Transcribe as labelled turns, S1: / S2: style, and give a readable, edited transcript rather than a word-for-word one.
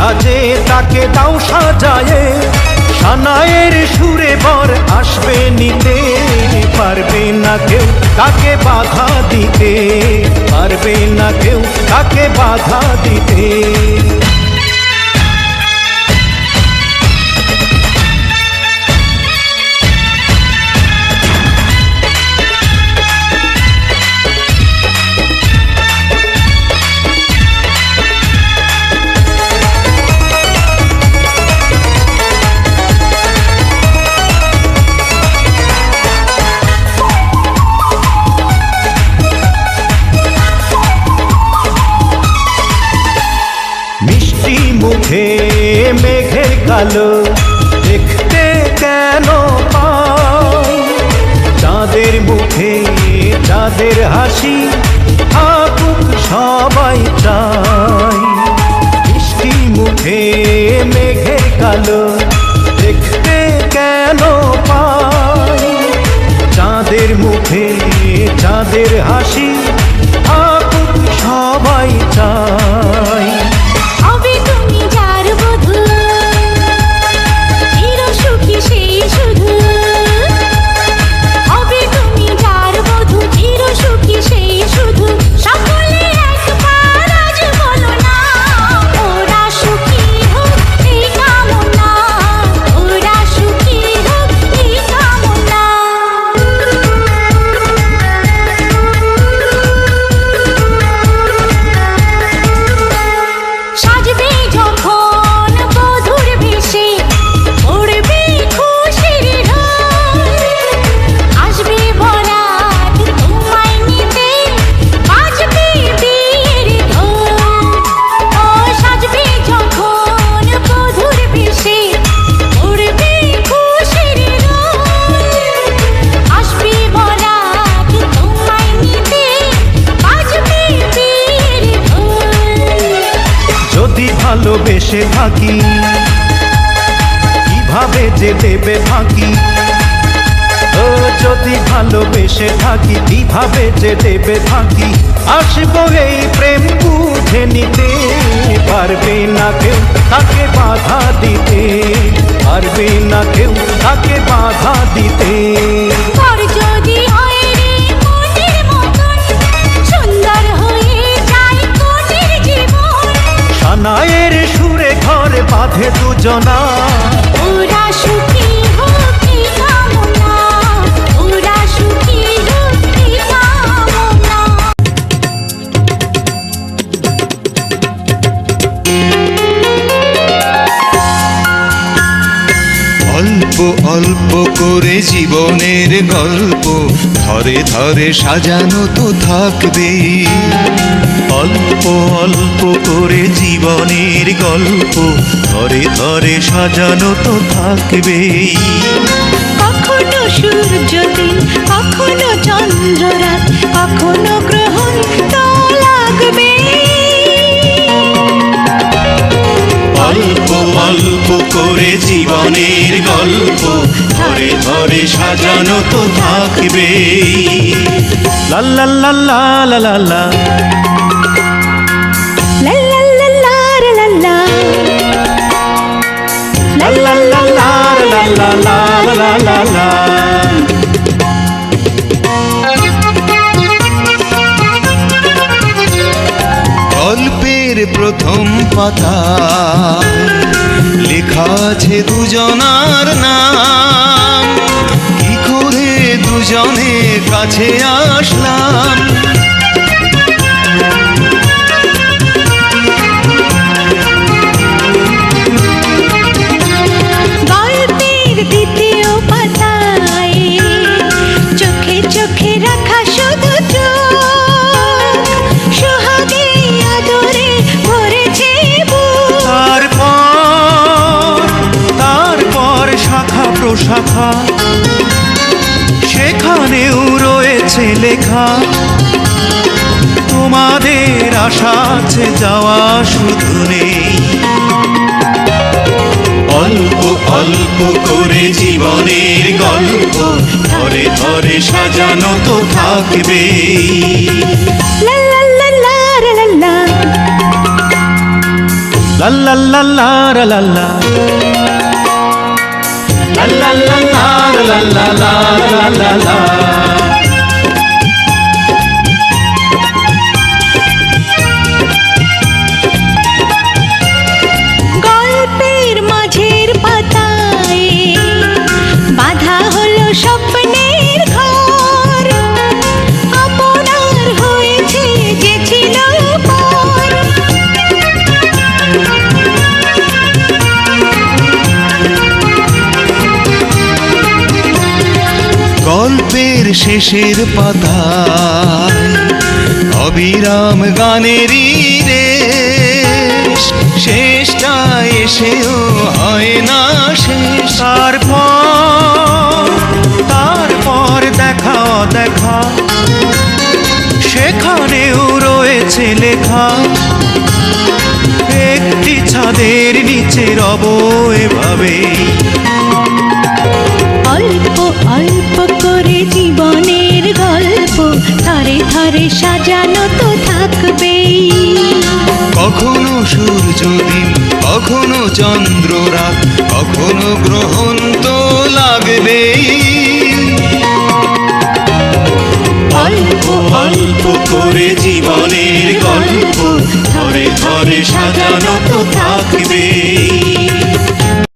S1: সাজে তাকে দাও সাজায়ে, সানায়ের সুরে বর আসবে নিতে। পারবে না কেউ তাকে বাধা দিতে, পারবে না কেউ তাকে বাধা দিতে। মুখে মেঘের কালো দেখতে কেন পাই, চাঁদের মুখে চাঁদের হাসি থাকুক সবাই চাই। মিষ্টি মুখে মেঘের কালো দেখতে কেন পাই, চাঁদের মুখে চাঁদের হাসি থাকুক সবাই চাই। ভালোবেসে থাকি কিভাবে যে দেবে ফাঁকি, ও যদি ভালোবেসে থাকি কিভাবে যে দেবে ফাঁকি। আসবো এই প্রেম বুঝে নিতে, পারবে না কেউ তাকে বাধা দিতে, পারবে না কেউ তাকে বাধা দিতে। সানায়ের সুরে ঘর বাঁধে দুজনা,
S2: ওরা সুখী হোক কি কামনা, ওরা সুখী হোক কি কামনা।
S3: অল্প অল্প করে জীবনের গল্প ধরে ধরে সাজানো তো থাকবেই, অল্প অল্প করে জীবনের গল্প ধরে ধরে সাজানো তো থাকবেই।
S2: কখনো সূর্যদিন, কখনো চন্দ্ররাত, কখনো গ্রহণ তো লাগবে।
S3: অল্প অল্প করে জীবনের গল্প ধরে ধরে সাজানো তো থাকবেই।
S1: লা লা লা লা লা লা লা
S3: গল্পের প্রথম পাতা লেখা আছে দুজনার নাম, কি করে দুজনে কাছে আসলাম।
S2: গল্পের দ্বিতীয় পাতায় চোখে চোখে রাখা শুধু চোখ, সোহাগে আদরে ভরেছে বুক।
S1: তারপর শাখা প্রশাখা সেখানেও রয়েছে লেখা, তোমাদের আশা আছে যাওয়া শুধু নেই।
S3: অল্প অল্প করে জীবনের গল্প ধরে ধরে সাজানো তো থাকবেই।
S2: লা লা লা লা লা লা
S1: লা লা লা লা লা লা লা লা লা লা লা লা লা লা লা লা।
S2: গল্পের মাঝের পাতায় বাঁধা হলো স্বপ্নের ঘর, আপনার হয়েছে যে ছিল পর।
S3: গল্পের শেষের পাতায় অবিরাম গানেরই রেশ, শেষটা এসেও হয় না শেষ।
S1: তারপর দেখা দেখা সেখানেও রয়েছে লেখা, একটি ছাদের নিচে রব এভাবে।
S2: অল্প অল্প করে জীবনের গল্প ধারে ধারে সাজানো তো থাকবেই।
S3: কখনো সূর্যদিন, কখনো চন্দ্র রাত, কখনো গ্রহণ তো লাগবেই। অল্প অল্প করে জীবনের গল্প ধরে ধরে সাজানো তো থাকবে।